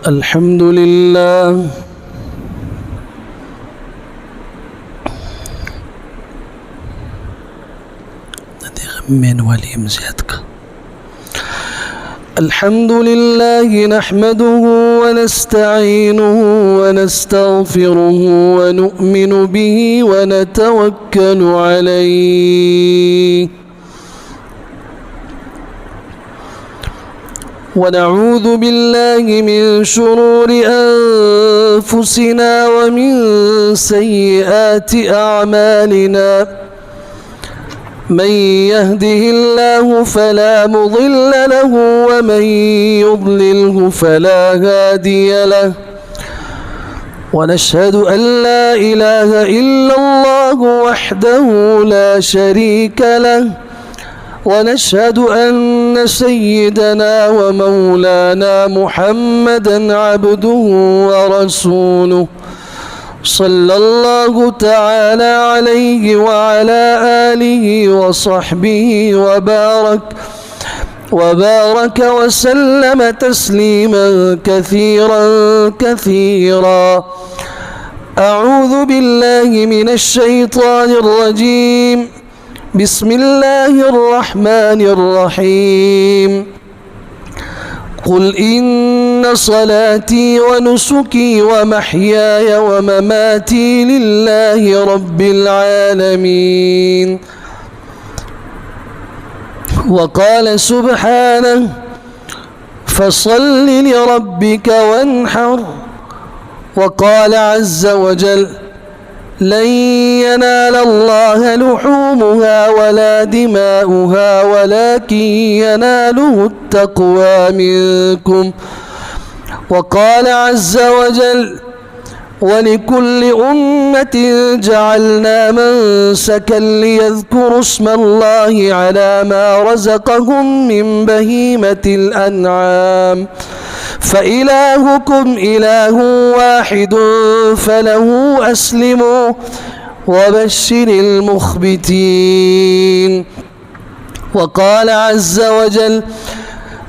الحمد لله من وليم زيادك. الحمد لله نحمده ونستعينه ونستغفره ونؤمن به ونتوكل عليه ونعوذ بالله من شرور أنفسنا ومن سيئات أعمالنا. من يهده الله فلا مضل له ومن يضلله فلا هادي له. ونشهد أن لا إله إلا الله وحده لا شريك له. ونشهد أن سيدنا ومولانا محمدا عبده ورسوله صلى الله تعالى عليه وعلى آله وصحبه وبارك وسلم تسليما كثيرا. أعوذ بالله من الشيطان الرجيم. بسم الله الرحمن الرحيم. قل إن صلاتي ونسكي ومحياي ومماتي لله رب العالمين. وقال سبحانه فصل لربك وانحر. وقال عز وجل لن ينال الله لحومها ولا دماؤها ولكن يناله التقوى منكم. وقال عز وجل ولكل أمة جعلنا منسكا ليذكروا اسم الله على ما رزقهم من بهيمة الأنعام فإلهكم إله واحد فله أسلموا وبشر المخبتين. وقال عز وجل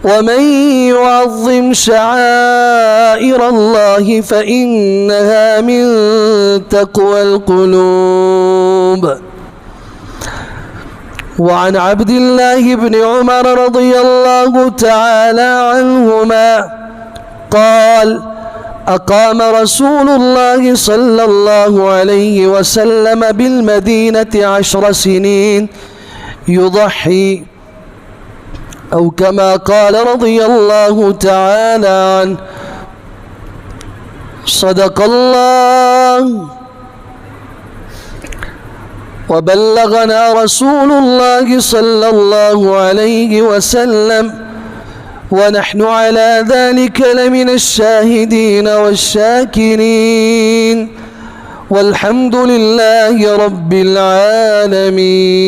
ومن يعظم شعائر الله فإنها من تقوى القلوب. وعن عبد الله بن عمر رضي الله تعالى عنهما قال أقام رسول الله صلى الله عليه وسلم بالمدينة 10 سنين يضحي أو كما قال رضي الله تعالى عنه. صدق الله وبلغنا رسول الله صلى الله عليه وسلم ونحن على ذلك لمن الشاهدين والشاكرين والحمد لله رب العالمين.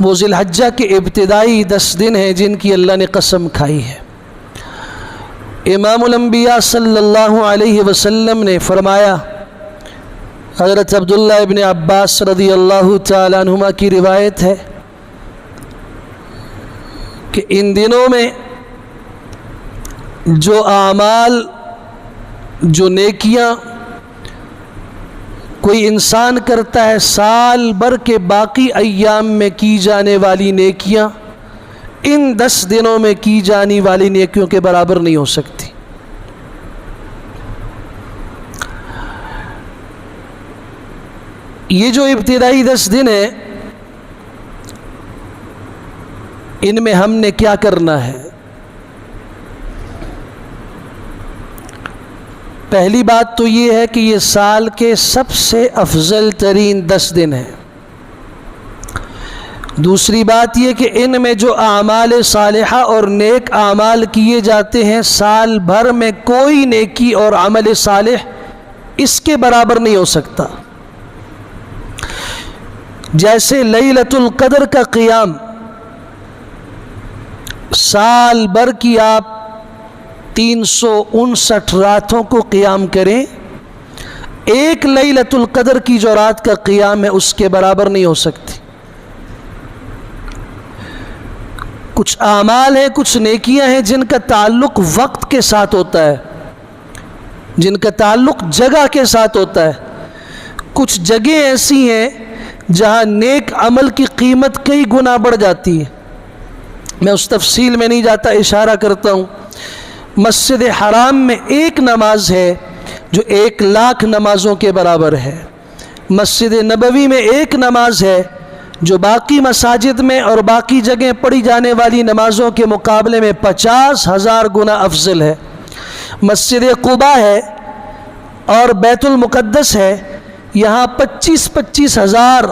وہ ذی الحجہ کے ابتدائی 10 دن ہیں جن کی اللہ نے قسم کھائی ہے۔ امام الانبیاء صلی اللہ علیہ وسلم نے فرمایا، حضرت عبداللہ ابن عباس رضی اللہ تعالی عنہما کی روایت ہے کہ ان دنوں میں جو اعمال، جو نیکیاں کوئی انسان کرتا ہے، سال بھر کے باقی ایام میں کی جانے والی نیکیاں ان 10 دنوں میں کی جانے والی نیکیوں کے برابر نہیں ہو سکتی۔ یہ جو ابتدائی 10 دن ہیں، ان میں ہم نے کیا کرنا ہے؟ پہلی بات تو یہ ہے کہ یہ سال کے سب سے افضل ترین 10 دن ہیں۔ دوسری بات یہ کہ ان میں جو اعمال صالحہ اور نیک اعمال کیے جاتے ہیں، سال بھر میں کوئی نیکی اور عمل صالح اس کے برابر نہیں ہو سکتا۔ جیسے لیلۃ القدر کا قیام، سال بھر کی آپ 359 راتوں کو قیام کریں، ایک لیلۃ القدر کی جو رات کا قیام ہے اس کے برابر نہیں ہو سکتی۔ کچھ اعمال ہیں، کچھ نیکیاں ہیں جن کا تعلق وقت کے ساتھ ہوتا ہے، جن کا تعلق جگہ کے ساتھ ہوتا ہے۔ کچھ جگہیں ایسی ہیں جہاں نیک عمل کی قیمت کئی گنا بڑھ جاتی ہے۔ میں اس تفصیل میں نہیں جاتا، اشارہ کرتا ہوں۔ مسجد حرام میں ایک نماز ہے جو 1,00,000 نمازوں کے برابر ہے۔ مسجد نبوی میں ایک نماز ہے جو باقی مساجد میں اور باقی جگہیں پڑھی جانے والی نمازوں کے مقابلے میں 50,000 گنا افضل ہے۔ مسجد قباء ہے اور بیت المقدس ہے، یہاں 25,000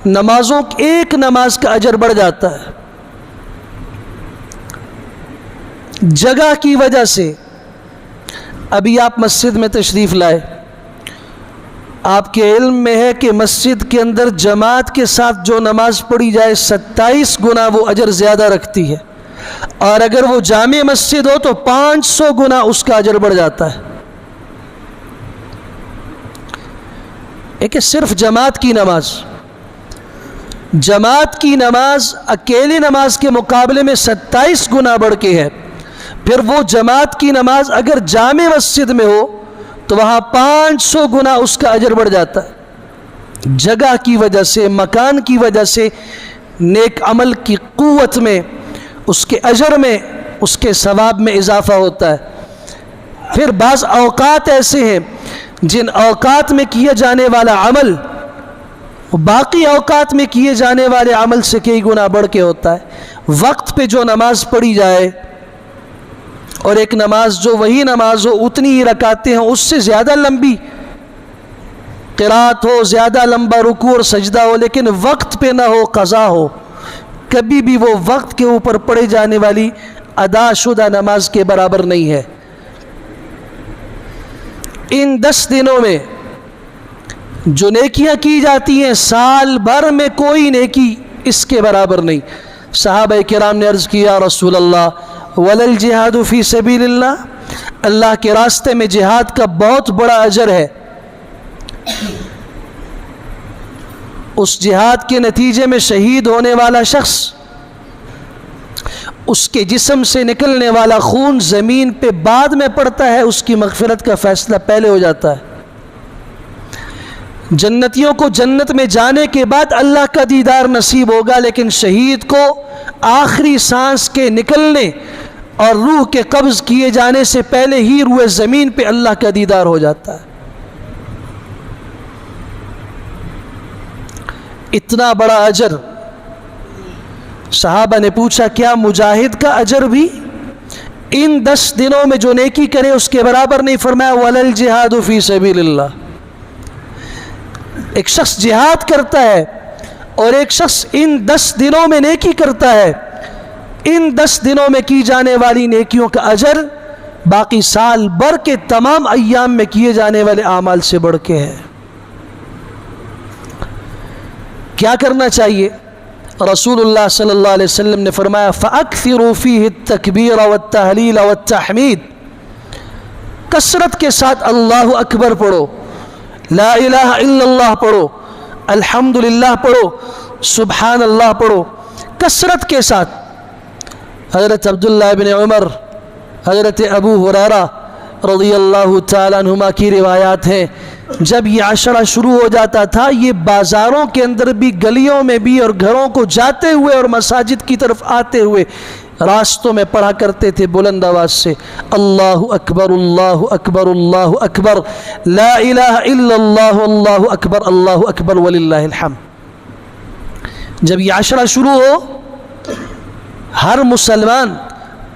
نمازوں ایک نماز کا اجر بڑھ جاتا ہے۔ جگہ کی وجہ سے ابھی آپ مسجد میں تشریف لائے، آپ کے علم میں ہے کہ مسجد کے اندر جماعت کے ساتھ جو نماز پڑھی جائے 27 گنا وہ اجر زیادہ رکھتی ہے، اور اگر وہ جامع مسجد ہو تو 500 گنا اس کا اجر بڑھ جاتا ہے۔ ایک صرف جماعت کی نماز، جماعت کی نماز اکیلی نماز کے مقابلے میں 27 گنا بڑھ کے ہے۔ پھر وہ جماعت کی نماز اگر جامع مسجد میں ہو تو وہاں 500 گنا اس کا اجر بڑھ جاتا ہے۔ جگہ کی وجہ سے، مکان کی وجہ سے نیک عمل کی قوت میں، اس کے اجر میں، اس کے ثواب میں اضافہ ہوتا ہے۔ پھر بعض اوقات ایسے ہیں جن اوقات میں کیا جانے والا عمل باقی اوقات میں کیے جانے والے عمل سے کئی گنا بڑھ کے ہوتا ہے۔ وقت پہ جو نماز پڑھی جائے اور ایک نماز جو وہی نماز ہو، اتنی ہی رکعتیں ہوں، اس سے زیادہ لمبی قرات ہو، زیادہ لمبا رکوع اور سجدہ ہو، لیکن وقت پہ نہ ہو، قضا ہو، کبھی بھی وہ وقت کے اوپر پڑھی جانے والی ادا شدہ نماز کے برابر نہیں ہے۔ ان 10 دنوں میں جو نیکیاں کی جاتی ہیں، سال بھر میں کوئی نیکی اس کے برابر نہیں۔ صحابہ کرام نے عرض کیا، رسول اللہ وَلَا الْجِهَادُ فِي سَبِيلِ اللَّهِ، اللہ کے راستے میں جہاد کا بہت بڑا اجر ہے۔ اس جہاد کے نتیجے میں شہید ہونے والا شخص، اس کے جسم سے نکلنے والا خون زمین پہ بعد میں پڑتا ہے، اس کی مغفرت کا فیصلہ پہلے ہو جاتا ہے۔ جنتیوں کو جنت میں جانے کے بعد اللہ کا دیدار نصیب ہوگا، لیکن شہید کو آخری سانس کے نکلنے اور روح کے قبض کیے جانے سے پہلے ہی روئے زمین پہ اللہ کا دیدار ہو جاتا ہے۔ اتنا بڑا اجر۔ صحابہ نے پوچھا، کیا مجاہد کا اجر بھی ان 10 دنوں میں جو نیکی کرے اس کے برابر نہیں؟ فرمایا وَلَا الْجِهَادُ فِي سَبِيلِ اللَّهِ۔ ایک شخص جہاد کرتا ہے اور ایک شخص ان 10 دنوں میں نیکی کرتا ہے، ان 10 دنوں میں کی جانے والی نیکیوں کا اجر باقی سال بھر کے تمام ایام میں کیے جانے والے اعمال سے بڑھ کے ہے۔ کیا کرنا چاہیے؟ رسول اللہ صلی اللہ علیہ وسلم نے فرمایا فَأَكْثِرُوا فِيهِ التَّكْبِيرَ وَالتَّهْلِيلَ وَالتَّحْمِيدَ، کثرت کے ساتھ اللہ اکبر پڑھو، لا الہ الا اللہ پڑھو، الحمدللہ پڑھو، سبحان اللہ پڑھو، کثرت کے ساتھ۔ حضرت عبداللہ بن عمر، حضرت ابو ہریرہ رضی اللہ تعالیٰ عنہما کی روایات ہیں، جب یہ عشرہ شروع ہو جاتا تھا یہ بازاروں کے اندر بھی، گلیوں میں بھی، اور گھروں کو جاتے ہوئے اور مساجد کی طرف آتے ہوئے راستوں میں پڑھا کرتے تھے بلند آواز سے اللہ اکبر اللہ اکبر اللہ اکبر، لا الہ الا اللہ اللہ اکبر وللہ الحمد۔ جب یہ عشرہ شروع ہو، ہر مسلمان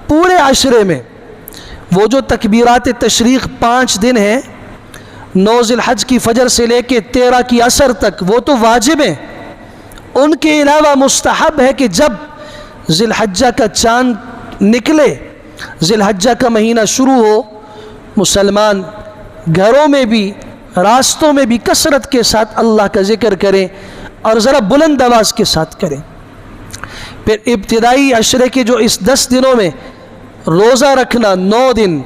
پورے عشرے میں وہ جو تکبیرات تشریق 5 دن ہیں، 9 ذی الحج کی فجر سے لے کے 13 کی عصر تک، وہ تو واجب ہیں، ان کے علاوہ مستحب ہے کہ جب ذی الحجہ کا چاند نکلے، ذی الحجہ کا مہینہ شروع ہو، مسلمان گھروں میں بھی راستوں میں بھی کثرت کے ساتھ اللہ کا ذکر کریں اور ذرا بلند آواز کے ساتھ کریں۔ پھر ابتدائی عشرے کے جو اس 10 دنوں میں روزہ رکھنا، 9 دن،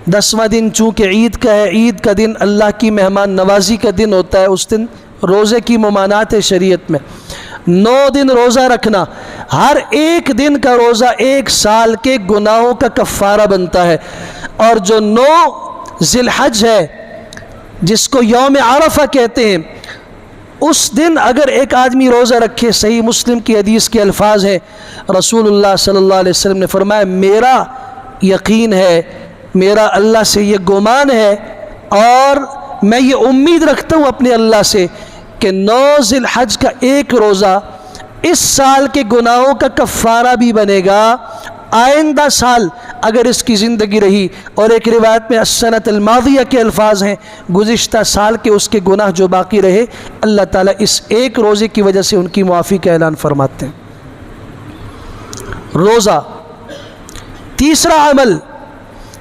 10واں دن چونکہ عید کا ہے، عید کا دن اللہ کی مہمان نوازی کا دن ہوتا ہے، اس دن روزے کی ممانعت ہے شریعت میں، 9 دن روزہ رکھنا، ہر ایک دن کا روزہ 1 سال کے گناہوں کا کفارہ بنتا ہے۔ اور جو 9 ذی الحج ہے جس کو یوم عرفہ کہتے ہیں، اس دن اگر ایک آدمی روزہ رکھے، صحیح مسلم کی حدیث کے الفاظ ہیں، رسول اللہ صلی اللہ علیہ وسلم نے فرمایا میرا یقین ہے، میرا اللہ سے یہ گمان ہے، اور میں یہ امید رکھتا ہوں اپنے اللہ سے کہ 9 ذی الحج کا ایک روزہ اس سال کے گناہوں کا کفارہ بھی بنے گا، آئندہ سال اگر اس کی زندگی رہی۔ اور ایک روایت میں السنۃ الماضیہ کے الفاظ ہیں، گزشتہ سال کے اس کے گناہ جو باقی رہے، اللہ تعالیٰ اس ایک روزے کی وجہ سے ان کی معافی کا اعلان فرماتے ہیں۔ روزہ تیسرا عمل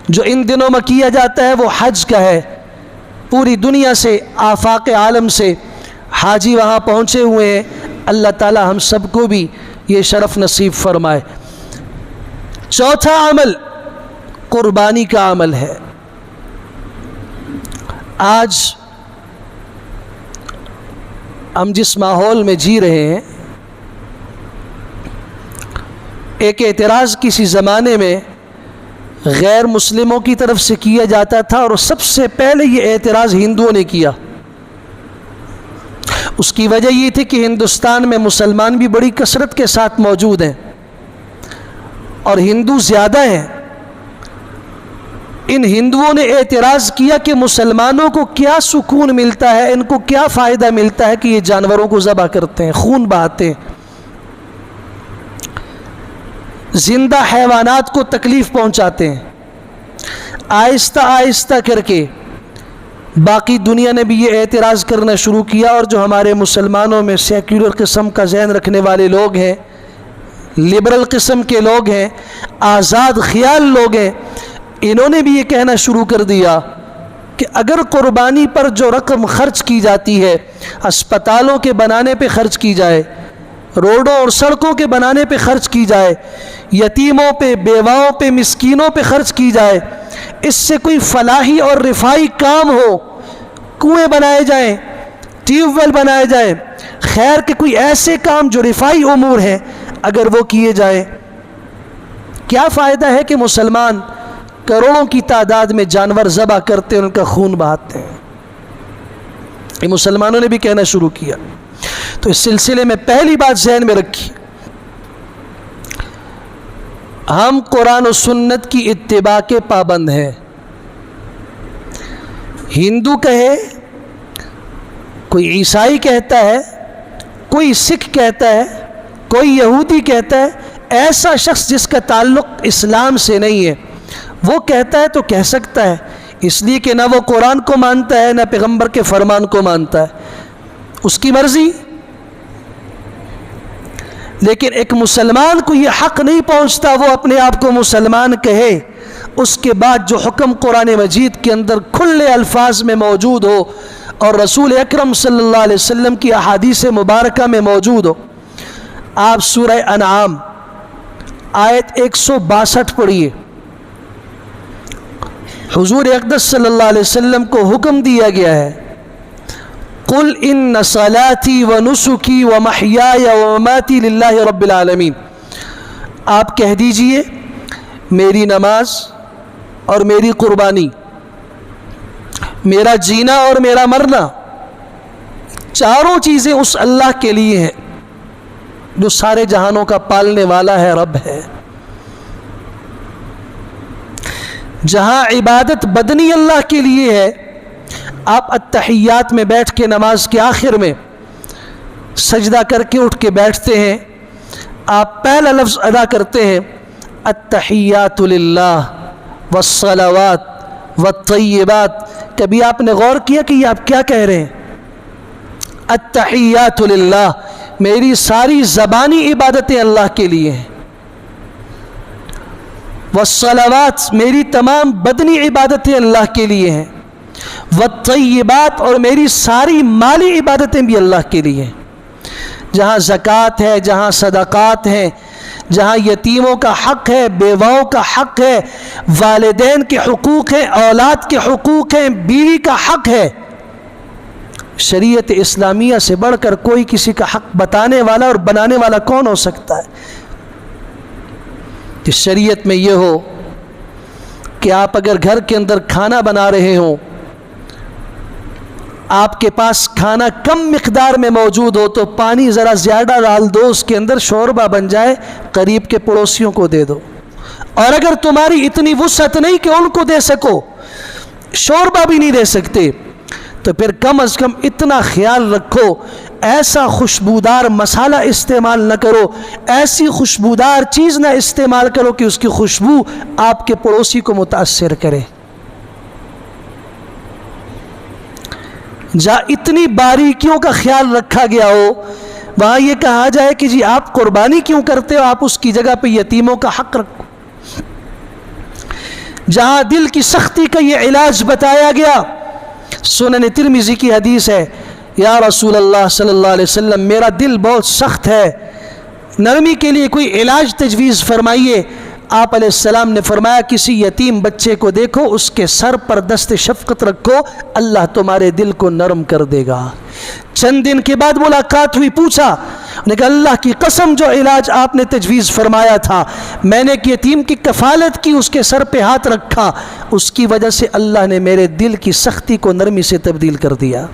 جو ان دنوں میں کیا جاتا ہے وہ حج کا ہے۔ پوری دنیا سے، آفاق عالم سے حاجی وہاں پہنچے ہوئے ہیں، اللہ تعالیٰ ہم سب کو بھی یہ شرف نصیب فرمائے۔ چوتھا عمل قربانی کا عمل ہے۔ آج ہم جس ماحول میں جی رہے ہیں، ایک اعتراض کسی زمانے میں غیر مسلموں کی طرف سے کیا جاتا تھا، اور سب سے پہلے یہ اعتراض ہندوؤں نے کیا۔ اس کی وجہ یہ تھی کہ ہندوستان میں مسلمان بھی بڑی کثرت کے ساتھ موجود ہیں اور ہندو زیادہ ہیں۔ ان ہندوؤں نے اعتراض کیا کہ مسلمانوں کو کیا سکون ملتا ہے، ان کو کیا فائدہ ملتا ہے کہ یہ جانوروں کو ذبح کرتے ہیں، خون بہاتے ہیں، زندہ حیوانات کو تکلیف پہنچاتے ہیں۔ آہستہ آہستہ کر کے باقی دنیا نے بھی یہ اعتراض کرنا شروع کیا، اور جو ہمارے مسلمانوں میں سیکولر قسم کا ذہن رکھنے والے لوگ ہیں، لبرل قسم کے لوگ ہیں، آزاد خیال لوگ ہیں، انہوں نے بھی یہ کہنا شروع کر دیا کہ اگر قربانی پر جو رقم خرچ کی جاتی ہے، اسپتالوں کے بنانے پہ خرچ کی جائے، روڈوں اور سڑکوں کے بنانے پہ خرچ کی جائے، یتیموں پہ، بیواؤں پہ، مسکینوں پہ خرچ کی جائے، اس سے کوئی فلاحی اور رفاہی کام ہو، کنویں بنائے جائیں، ٹیوب ویل بنائے جائیں، خیر کے کوئی ایسے کام جو رفاہی امور ہیں اگر وہ کیے جائیں، کیا فائدہ ہے کہ مسلمان کروڑوں کی تعداد میں جانور ذبح کرتے ہیں، ان کا خون بہاتے ہیں؟ یہ مسلمانوں نے بھی کہنا شروع کیا۔ تو اس سلسلے میں پہلی بات ذہن میں رکھی، ہم قرآن و سنت کی اتباع کے پابند ہیں۔ ہندو کہے، کوئی عیسائی کہتا ہے، کوئی سکھ کہتا ہے، کوئی یہودی کہتا ہے، ایسا شخص جس کا تعلق اسلام سے نہیں ہے وہ کہتا ہے تو کہہ سکتا ہے، اس لیے کہ نہ وہ قرآن کو مانتا ہے نہ پیغمبر کے فرمان کو مانتا ہے، اس کی مرضی۔ لیکن ایک مسلمان کو یہ حق نہیں پہنچتا وہ اپنے آپ کو مسلمان کہے، اس کے بعد جو حکم قرآن مجید کے اندر کھلے الفاظ میں موجود ہو اور رسول اکرم صلی اللہ علیہ وسلم کی احادیث مبارکہ میں موجود ہو۔ آپ سورہ انعام آیت 162 پڑھیے. حضور اقدس صلی اللہ علیہ وسلم کو حکم دیا گیا ہے قل ان صلاتی و نسکی و محیای و مماتی للہ رب العالمین. آپ کہہ دیجئے میری نماز اور میری قربانی، میرا جینا اور میرا مرنا، چاروں چیزیں اس اللہ کے لیے ہیں جو سارے جہانوں کا پالنے والا ہے، رب ہے. جہاں عبادت بدنی اللہ کے لیے ہے، آپ التحیات میں بیٹھ کے نماز کے آخر میں سجدہ کر کے اٹھ کے بیٹھتے ہیں، آپ پہلا لفظ ادا کرتے ہیں التحیات للہ والصلوات والطیبات. کبھی آپ نے غور کیا کہ یہ آپ کیا کہہ رہے ہیں؟ التحیات للہ، میری ساری زبانی عبادتیں اللہ کے لیے ہیں. والصلوات، میری تمام بدنی عبادتیں اللہ کے لیے ہیں. والطیبات، اور میری ساری مالی عبادتیں بھی اللہ کے لیے ہیں. جہاں زکوٰۃ ہے، جہاں صدقات ہیں، جہاں یتیموں کا حق ہے، بیواؤں کا حق ہے، والدین کے حقوق ہیں، اولاد کے حقوق ہیں، بیوی کا حق ہے، شریعت اسلامیہ سے بڑھ کر کوئی کسی کا حق بتانے والا اور بنانے والا کون ہو سکتا ہے؟ کہ شریعت میں یہ ہو کہ آپ اگر گھر کے اندر کھانا بنا رہے ہوں، آپ کے پاس کھانا کم مقدار میں موجود ہو تو پانی ذرا زیادہ ڈال دو، اس کے اندر شوربہ بن جائے، قریب کے پڑوسیوں کو دے دو. اور اگر تمہاری اتنی وسعت نہیں کہ ان کو دے سکو، شوربہ بھی نہیں دے سکتے، تو پھر کم از کم اتنا خیال رکھو ایسا خوشبودار مسالہ استعمال نہ کرو، ایسی خوشبودار چیز نہ استعمال کرو کہ اس کی خوشبو آپ کے پڑوسی کو متاثر کرے. جہاں اتنی باریکیوں کا خیال رکھا گیا ہو، وہاں یہ کہا جائے کہ جی آپ قربانی کیوں کرتے ہو، آپ اس کی جگہ پہ یتیموں کا حق رکھو. جہاں دل کی سختی کا یہ علاج بتایا گیا، سنن ترمذی کی حدیث ہے، یا رسول اللہ صلی اللہ علیہ وسلم میرا دل بہت سخت ہے، نرمی کے لیے کوئی علاج تجویز فرمائیے. آپ علیہ السلام نے فرمایا کسی یتیم بچے کو دیکھو، اس کے سر پر دست شفقت رکھو، اللہ تمہارے دل کو نرم کر دے گا. چند دن کے بعد ملاقات ہوئی، پوچھا، نے کہا اللہ کی قسم جو علاج آپ نے تجویز فرمایا تھا، میں نے ایک یتیم کی کفالت کی، اس کے سر پہ ہاتھ رکھا، اس کی وجہ سے اللہ نے میرے دل کی سختی کو نرمی سے تبدیل کر دیا.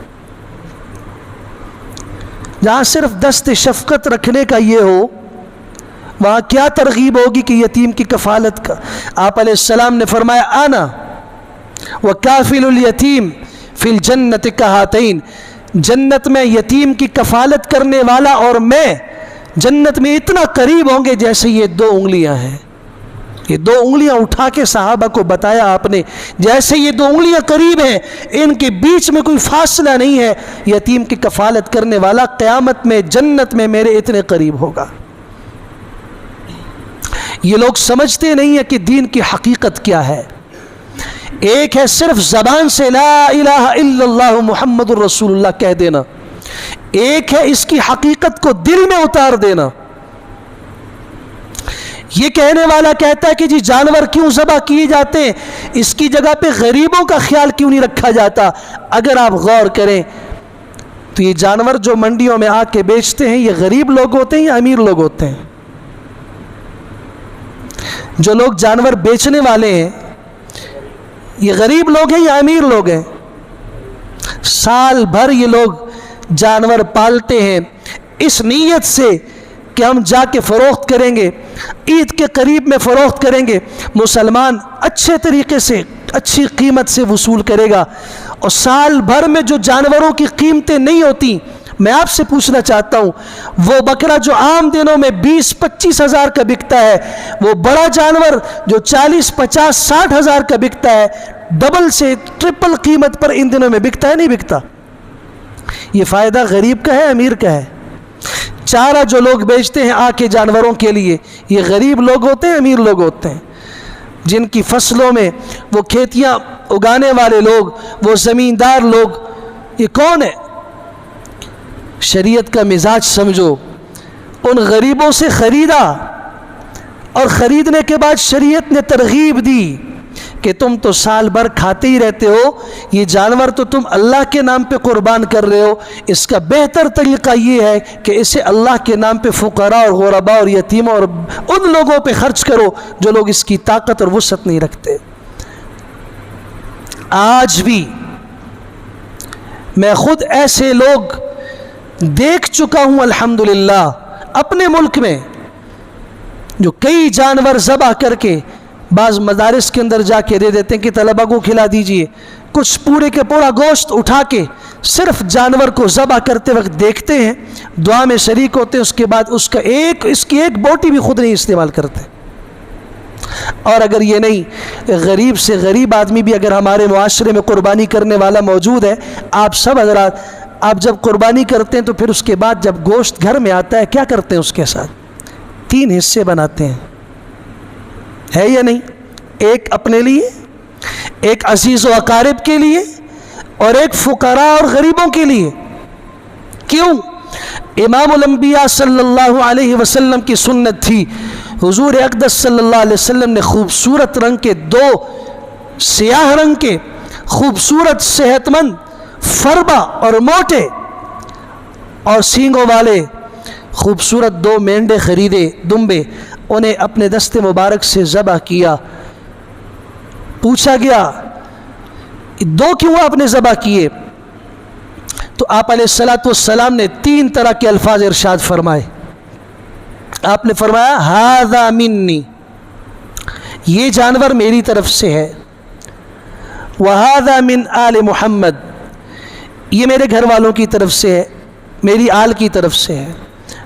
جہاں صرف دست شفقت رکھنے کا یہ ہو، وہاں کیا ترغیب ہوگی کہ یتیم کی کفالت کا. آپ علیہ السلام نے فرمایا انا وکافل الیتیم فی الجنت کہاتین، جنت میں یتیم کی کفالت کرنے والا اور میں جنت میں اتنا قریب ہوں گے جیسے یہ 2 انگلیاں ہیں. یہ 2 انگلیاں اٹھا کے صحابہ کو بتایا آپ نے، جیسے یہ 2 انگلیاں قریب ہیں، ان کے بیچ میں کوئی فاصلہ نہیں ہے. یتیم کی کفالت کرنے والا قیامت میں جنت میں میرے اتنے قریب ہوگا. یہ لوگ سمجھتے نہیں ہیں کہ دین کی حقیقت کیا ہے. ایک ہے صرف زبان سے لا الہ الا اللہ محمد الرسول اللہ کہہ دینا، ایک ہے اس کی حقیقت کو دل میں اتار دینا. یہ کہنے والا کہتا ہے کہ جی جانور کیوں ذبح کیے جاتے ہیں، اس کی جگہ پہ غریبوں کا خیال کیوں نہیں رکھا جاتا. اگر آپ غور کریں تو یہ جانور جو منڈیوں میں آ کے بیچتے ہیں، یہ غریب لوگ ہوتے ہیں یا امیر لوگ ہوتے ہیں؟ جو لوگ جانور بیچنے والے ہیں یہ غریب لوگ ہیں یا امیر لوگ ہیں؟ سال بھر یہ لوگ جانور پالتے ہیں اس نیت سے کہ ہم جا کے فروخت کریں گے، عید کے قریب میں فروخت کریں گے، مسلمان اچھے طریقے سے اچھی قیمت سے وصول کرے گا. اور سال بھر میں جو جانوروں کی قیمتیں نہیں ہوتی، میں آپ سے پوچھنا چاہتا ہوں، وہ بکرا جو عام دنوں میں 20-25 ہزار کا بکتا ہے، وہ بڑا جانور جو 40-50-60 ہزار کا بکتا ہے، ڈبل سے ٹرپل قیمت پر ان دنوں میں بکتا ہے نہیں بکتا؟ یہ فائدہ غریب کا ہے امیر کا ہے؟ چارہ جو لوگ بیچتے ہیں آ کے جانوروں کے لیے، یہ غریب لوگ ہوتے ہیں امیر لوگ ہوتے ہیں؟ جن کی فصلوں میں وہ کھیتیاں اگانے والے لوگ، وہ زمیندار لوگ، یہ کون ہے؟ شریعت کا مزاج سمجھو. ان غریبوں سے خریدا، اور خریدنے کے بعد شریعت نے ترغیب دی کہ تم تو سال بھر کھاتے ہی رہتے ہو، یہ جانور تو تم اللہ کے نام پہ قربان کر رہے ہو، اس کا بہتر طریقہ یہ ہے کہ اسے اللہ کے نام پہ فقراء اور غرباء اور یتیموں اور ان لوگوں پہ خرچ کرو جو لوگ اس کی طاقت اور وسعت نہیں رکھتے۔ آج بھی میں خود ایسے لوگ دیکھ چکا ہوں الحمدللہ اپنے ملک میں، جو کئی جانور ذبح کر کے بعض مدارس کے اندر جا کے دے دیتے ہیں کہ طلبہ کو کھلا دیجئے، کچھ پورے کے پورا گوشت اٹھا کے صرف جانور کو ذبح کرتے وقت دیکھتے ہیں، دعا میں شریک ہوتے ہیں، اس کے بعد اس کی ایک بوٹی بھی خود نہیں استعمال کرتے۔ اور اگر یہ نہیں، غریب سے غریب آدمی بھی اگر ہمارے معاشرے میں قربانی کرنے والا موجود ہے، آپ سب حضرات، آپ جب قربانی کرتے ہیں تو پھر اس کے بعد جب گوشت گھر میں آتا ہے کیا کرتے ہیں؟ اس کے ساتھ 3 حصے بناتے ہیں، ہے یا نہیں؟ ایک اپنے لیے، ایک عزیز و اقارب کے لیے، اور ایک فقراء اور غریبوں کے لیے۔ کیوں؟ امام الانبیاء صلی اللہ علیہ وسلم کی سنت تھی، حضور اقدس صلی اللہ علیہ وسلم نے خوبصورت رنگ کے 2 سیاہ رنگ کے خوبصورت صحت مند فربا اور موٹے اور سینگوں والے خوبصورت 2 مینڈے خریدے، دمبے، انہیں اپنے دست مبارک سے ذبح کیا۔ پوچھا گیا 2 کیوں آپ نے ذبح کیے؟ تو آپ علیہ السلام نے 3 طرح کے الفاظ ارشاد فرمائے۔ آپ نے فرمایا ھذا منی، یہ جانور میری طرف سے ہے، وھذا من آل محمد، یہ میرے گھر والوں کی طرف سے ہے، میری آل کی طرف سے ہے۔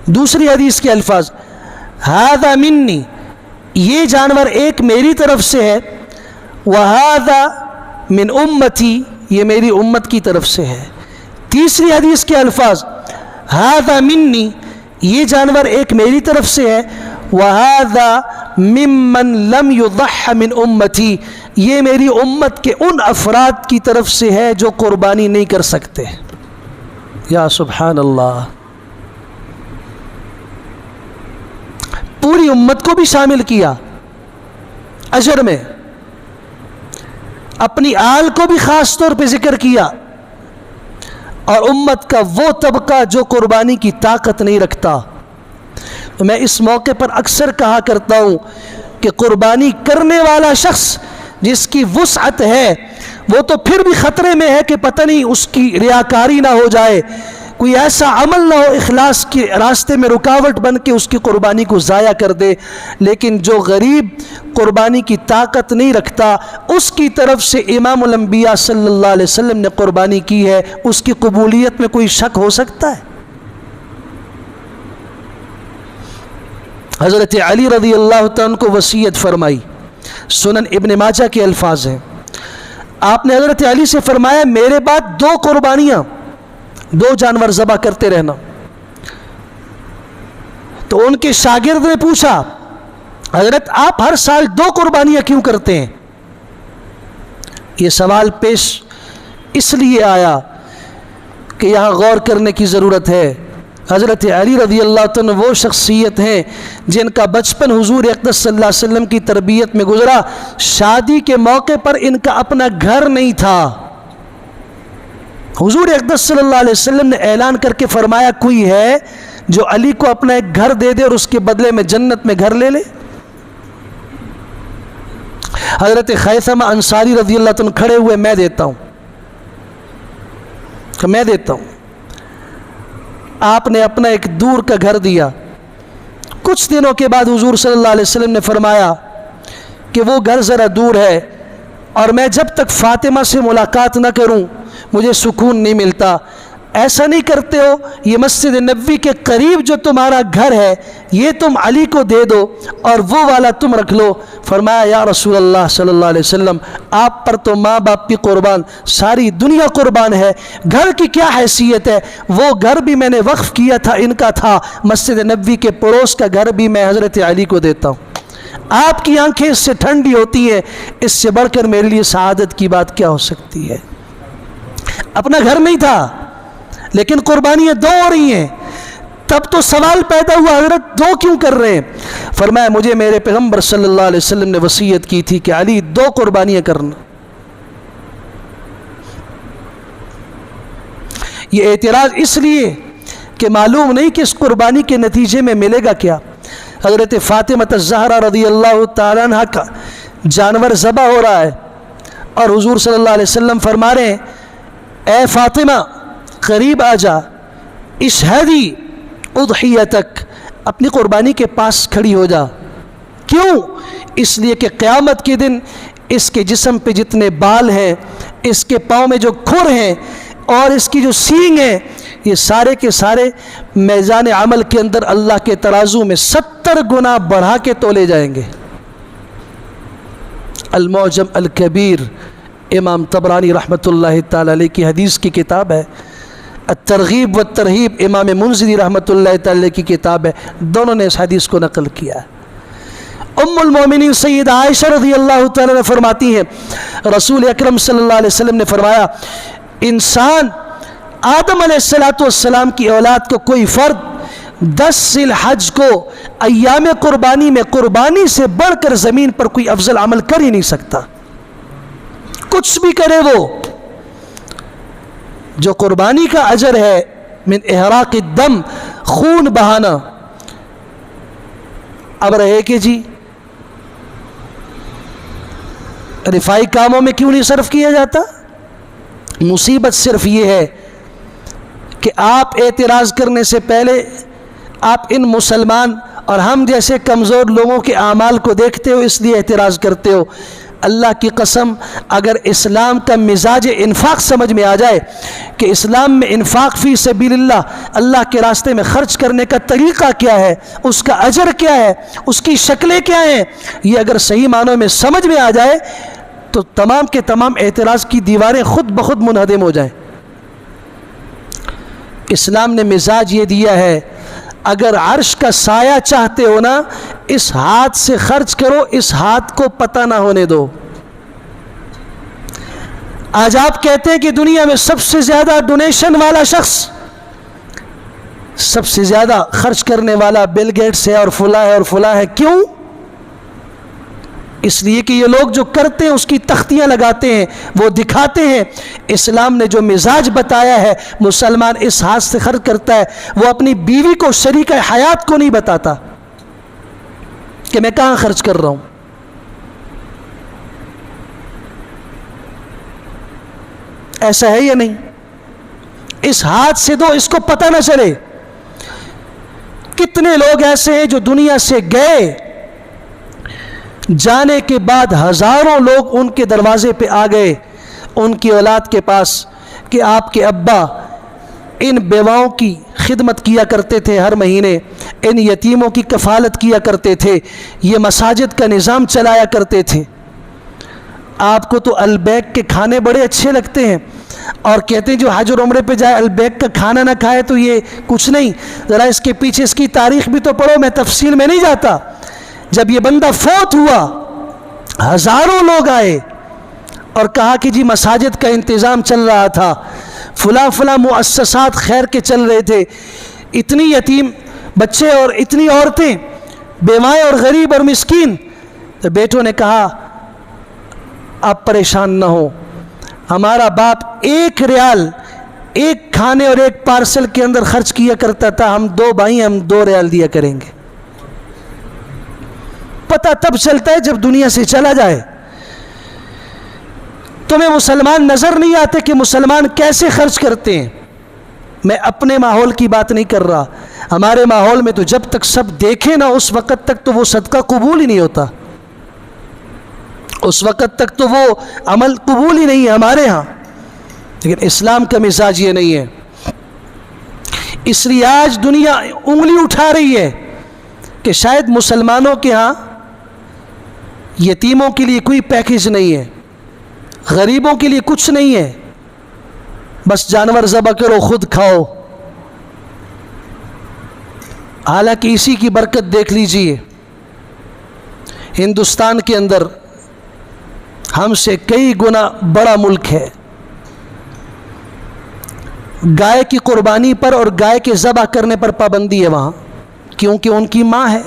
دوسری حدیث کے الفاظ ھذا منی، یہ جانور ایک میری طرف سے ہے، وھذا من امتی، یہ میری امت کی طرف سے ہے۔ تیسری حدیث کے الفاظ ھذا منی، یہ جانور ایک میری طرف سے ہے، وھذا ممن لم یضح من امتی، یہ میری امت کے ان افراد کی طرف سے ہے جو قربانی نہیں کر سکتے۔ یا سبحان اللہ، پوری امت کو بھی شامل کیا اجر میں، اپنی آل کو بھی خاص طور پہ ذکر کیا، اور امت کا وہ طبقہ جو قربانی کی طاقت نہیں رکھتا۔ تو میں اس موقع پر اکثر کہا کرتا ہوں کہ قربانی کرنے والا شخص جس کی وسعت ہے وہ تو پھر بھی خطرے میں ہے کہ پتہ نہیں اس کی ریاکاری نہ ہو جائے، کوئی ایسا عمل نہ ہو اخلاص کے راستے میں رکاوٹ بن کے اس کی قربانی کو ضائع کر دے۔ لیکن جو غریب قربانی کی طاقت نہیں رکھتا، اس کی طرف سے امام الانبیاء صلی اللہ علیہ وسلم نے قربانی کی ہے، اس کی قبولیت میں کوئی شک ہو سکتا ہے؟ حضرت علی رضی اللہ تعالیٰ کو وصیت فرمائی، سنن ابن ماجہ کے الفاظ ہیں، آپ نے حضرت علی سے فرمایا میرے بعد 2 قربانیاں، 2 جانور ذبح کرتے رہنا۔ تو ان کے شاگرد نے پوچھا حضرت آپ ہر سال 2 قربانیاں کیوں کرتے ہیں؟ یہ سوال پیش اس لیے آیا کہ یہاں غور کرنے کی ضرورت ہے۔ حضرت علی رضی اللہ عنہ وہ شخصیت ہیں جن کا بچپن حضور اقدس صلی اللہ علیہ وسلم کی تربیت میں گزرا، شادی کے موقع پر ان کا اپنا گھر نہیں تھا۔ حضور اقدس صلی اللہ علیہ وسلم نے اعلان کر کے فرمایا کوئی ہے جو علی کو اپنا ایک گھر دے دے اور اس کے بدلے میں جنت میں گھر لے لے؟ حضرت خیثمہ انصاری رضی اللہ عنہ کھڑے ہوئے، میں دیتا ہوں، کہ میں دیتا ہوں۔ آپ نے اپنا ایک دور کا گھر دیا۔ کچھ دنوں کے بعد حضور صلی اللہ علیہ وسلم نے فرمایا کہ وہ گھر ذرا دور ہے اور میں جب تک فاطمہ سے ملاقات نہ کروں مجھے سکون نہیں ملتا۔ ایسا نہیں کرتے ہو یہ مسجد نبوی کے قریب جو تمہارا گھر ہے یہ تم علی کو دے دو اور وہ والا تم رکھ لو؟ فرمایا یا رسول اللہ صلی اللہ علیہ وسلم، آپ پر تو ماں باپ کی قربان ساری دنیا قربان ہے، گھر کی کیا حیثیت ہے؟ وہ گھر بھی میں نے وقف کیا تھا، ان کا تھا، مسجد نبوی کے پڑوس کا گھر بھی میں حضرت علی کو دیتا ہوں۔ آپ کی آنکھیں اس سے ٹھنڈی ہوتی ہیں، اس سے بڑھ کر میرے لیے سعادت کی بات کیا ہو سکتی ہے؟ اپنا گھر نہیں تھا لیکن قربانیاں 2 ہو رہی ہیں۔ تب تو سوال پیدا ہوا حضرت دو کیوں کر رہے ہیں؟ فرمایا مجھے میرے پیغمبر صلی اللہ علیہ وسلم نے وصیت کی تھی کہ علی 2 قربانیاں کرنا. یہ اعتراض اس لیے کہ معلوم نہیں کہ اس قربانی کے نتیجے میں ملے گا کیا. حضرت فاطمہ الزہرا رضی اللہ تعالیٰ عنہ کا جانور ذبح ہو رہا ہے اور حضور صلی اللہ علیہ وسلم فرما رہے ہیں اے فاطمہ قریب آ جا، اشہدی اضحیتک، اپنی قربانی کے پاس کھڑی ہو جا. کیوں؟ اس لیے کہ قیامت کے دن اس کے جسم پہ جتنے بال ہیں، اس کے پاؤں میں جو کھر ہیں اور اس کی جو سینگ ہیں، یہ سارے کے سارے میزان عمل کے اندر اللہ کے ترازو میں 70 گنا بڑھا کے تولے جائیں گے. المعجم الکبیر امام طبرانی رحمۃ اللہ تعالی علیہ کی حدیث کی کتاب ہے. الترغیب والترہیب امام منذری رحمۃ اللہ تعالی کی کتاب ہے. دونوں نے اس حدیث کو نقل کیا ہے. ام المومنین سید عائشہ رضی اللہ تعالی عنہ فرماتی ہیں رسول اکرم صلی اللہ علیہ وسلم نے فرمایا انسان آدم علیہ السلام کی اولاد کو کوئی فرد 10 ذی الحج کو ایام قربانی میں قربانی سے بڑھ کر زمین پر کوئی افضل عمل کر ہی نہیں سکتا. کچھ بھی کرے وہ، جو قربانی کا اجر ہے من احراق الدم، خون بہانا، اب رہے کہ جی رفائی کاموں میں کیوں نہیں صرف کیا جاتا. مصیبت صرف یہ ہے کہ آپ اعتراض کرنے سے پہلے آپ ان مسلمان اور ہم جیسے کمزور لوگوں کے اعمال کو دیکھتے ہو، اس لیے اعتراض کرتے ہو. اللہ کی قسم اگر اسلام کا مزاج انفاق سمجھ میں آ جائے کہ اسلام میں انفاق فی سبیل اللہ کے راستے میں خرچ کرنے کا طریقہ کیا ہے، اس کا اجر کیا ہے، اس کی شکلیں کیا ہیں، یہ اگر صحیح معنوں میں سمجھ میں آ جائے تو تمام کے تمام اعتراض کی دیواریں خود بخود منہدم ہو جائیں. اسلام نے مزاج یہ دیا ہے اگر عرش کا سایہ چاہتے ہو نا، اس ہاتھ سے خرچ کرو، اس ہاتھ کو پتہ نہ ہونے دو. آج آپ کہتے ہیں کہ دنیا میں سب سے زیادہ ڈونیشن والا شخص، سب سے زیادہ خرچ کرنے والا بل گیٹس ہے اور فلاں ہے اور فلاں ہے. کیوں؟ اس لیے کہ یہ لوگ جو کرتے ہیں اس کی تختیاں لگاتے ہیں، وہ دکھاتے ہیں. اسلام نے جو مزاج بتایا ہے مسلمان اس ہاتھ سے خرچ کرتا ہے، وہ اپنی بیوی کو، شریک حیات کو نہیں بتاتا کہ میں کہاں خرچ کر رہا ہوں. ایسا ہے یا نہیں؟ اس ہاتھ سے دو، اس کو پتہ نہ چلے. کتنے لوگ ایسے ہیں جو دنیا سے گئے، جانے کے بعد ہزاروں لوگ ان کے دروازے پہ آ گئے ان کی اولاد کے پاس کہ آپ کے ابا ان بیواؤں کی خدمت کیا کرتے تھے، ہر مہینے ان یتیموں کی کفالت کیا کرتے تھے، یہ مساجد کا نظام چلایا کرتے تھے. آپ کو تو البیک کے کھانے بڑے اچھے لگتے ہیں اور کہتے ہیں جو حج اور عمرے پہ جائے البیک کا کھانا نہ کھائے تو یہ کچھ نہیں. ذرا اس کے پیچھے اس کی تاریخ بھی تو پڑھو، میں تفصیل میں نہیں جاتا. جب یہ بندہ فوت ہوا ہزاروں لوگ آئے اور کہا کہ جی مساجد کا انتظام چل رہا تھا، فلاں فلاں مؤسسات خیر کے چل رہے تھے، اتنی یتیم بچے اور اتنی عورتیں، بیوائیں اور غریب اور مسکین. تو بیٹوں نے کہا آپ پریشان نہ ہو، ہمارا باپ 1 ریال ایک کھانے اور ایک پارسل کے اندر خرچ کیا کرتا تھا، ہم 2 بھائی ہم 2 ریال دیا کریں گے. پتہ تب چلتا ہے جب دنیا سے چلا جائے. تمہیں مسلمان نظر نہیں آتے کہ مسلمان کیسے خرچ کرتے ہیں. میں اپنے ماحول کی بات نہیں کر رہا، ہمارے ماحول میں تو جب تک سب دیکھیں نا اس وقت تک تو وہ صدقہ قبول ہی نہیں ہوتا، اس وقت تک تو وہ عمل قبول ہی نہیں ہے ہمارے ہاں. لیکن اسلام کا مزاج یہ نہیں ہے. اس لیے آج دنیا انگلی اٹھا رہی ہے کہ شاید مسلمانوں کے ہاں یتیموں کے لیے کوئی پیکیج نہیں ہے، غریبوں کے لیے کچھ نہیں ہے، بس جانور ذبح کرو خود کھاؤ. حالانکہ اسی کی برکت دیکھ لیجئے، ہندوستان کے اندر ہم سے کئی گنا بڑا ملک ہے، گائے کی قربانی پر اور گائے کے ذبح کرنے پر پابندی ہے وہاں، کیونکہ ان کی ماں ہے۔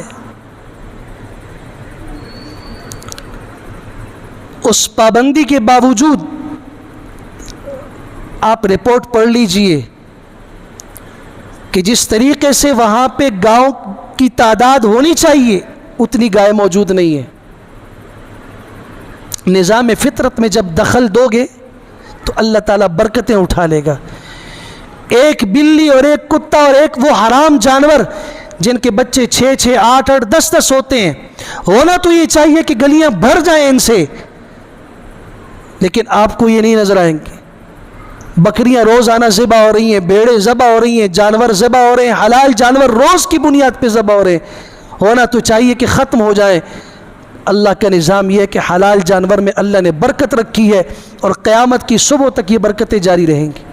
اس پابندی کے باوجود آپ رپورٹ پڑھ لیجئے کہ جس طریقے سے وہاں پہ گاؤں کی تعداد ہونی چاہیے اتنی گائے موجود نہیں ہے۔ نظام فطرت میں جب دخل دو گے تو اللہ تعالیٰ برکتیں اٹھا لے گا۔ ایک بلی اور ایک کتا اور ایک وہ حرام جانور جن کے بچے 6 8 8 10 ہوتے ہیں، ہونا تو یہ چاہیے کہ گلیاں بھر جائیں ان سے، لیکن آپ کو یہ نہیں نظر آئیں گے۔ بکریاں روزانہ ذبح ہو رہی ہیں، بھیڑیں ذبح ہو رہی ہیں، جانور ذبح ہو رہے ہیں، حلال جانور روز کی بنیاد پہ ذبح ہو رہے ہیں، ہونا تو چاہیے کہ ختم ہو جائیں۔ اللہ کا نظام یہ ہے کہ حلال جانور میں اللہ نے برکت رکھی ہے اور قیامت کی صبح تک یہ برکتیں جاری رہیں گی۔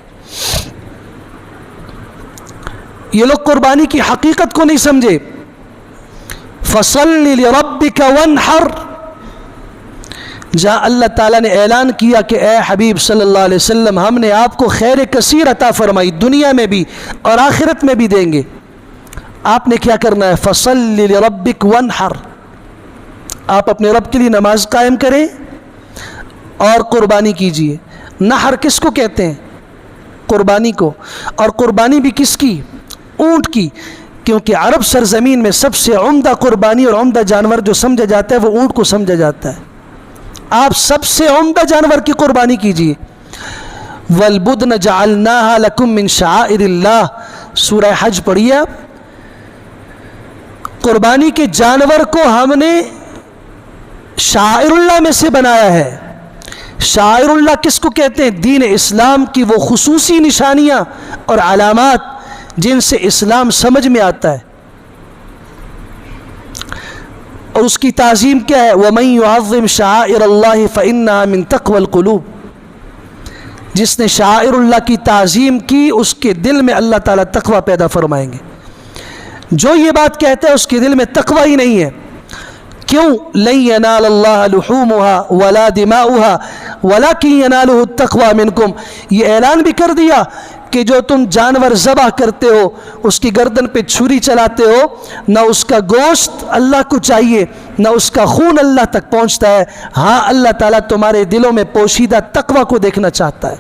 یہ لوگ قربانی کی حقیقت کو نہیں سمجھے۔ فَصَلِّ لِرَبِّكَ وَانْحَرْ، جہاں اللہ تعالیٰ نے اعلان کیا کہ اے حبیب صلی اللہ علیہ وسلم ہم نے آپ کو خیر کثیر عطا فرمائی، دنیا میں بھی اور آخرت میں بھی دیں گے، آپ نے کیا کرنا ہے؟ فَصَلِّ لِرَبِّكَ وَانْحَرْ، آپ اپنے رب کے لیے نماز قائم کریں اور قربانی کیجئے۔ نحر کس کو کہتے ہیں؟ قربانی کو۔ اور قربانی بھی کس کی؟ اونٹ کی، کیونکہ عرب سرزمین میں سب سے عمدہ قربانی اور عمدہ جانور جو سمجھا جاتا ہے وہ اونٹ کو سمجھا جاتا ہے۔ آپ سب سے عمدہ جانور کی قربانی کیجئے۔ وَالْبُدْنَ جَعَلْنَاهَا لَكُم مِّن شَعَائِرِ اللَّهِ، سورہ حج پڑھیے آپ۔ قربانی کے جانور کو ہم نے شاعر اللہ میں سے بنایا ہے۔ شاعر اللہ کس کو کہتے ہیں؟ دین اسلام کی وہ خصوصی نشانیاں اور علامات جن سے اسلام سمجھ میں آتا ہے، اور اس کی تعظیم کیا ہے؟ وَمَن يُعَظِّمْ شَعَائِرَ اللَّهِ فَإِنَّهَا مِن تَقْوَى الْقُلُوبِ، جس نے شاعر اللہ کی تعظیم کی اس کے دل میں اللہ تعالیٰ تقوی پیدا فرمائیں گے۔ جو یہ بات کہتا ہے اس کے دل میں تقوی ہی نہیں ہے۔ کیوں؟ لَن يَنَالَ اللَّهَ لُحُومُهَا وَلَا دِمَاؤُهَا وَلَكِن يَنَالُهُ التَّقْوَى مِنكُمْ، یہ اعلان بھی کر دیا کہ جو تم جانور ذبح کرتے ہو، اس کی گردن پہ چھری چلاتے ہو، نہ اس کا گوشت اللہ کو چاہیے نہ اس کا خون اللہ تک پہنچتا ہے، ہاں اللہ تعالیٰ تمہارے دلوں میں پوشیدہ تقوی کو دیکھنا چاہتا ہے۔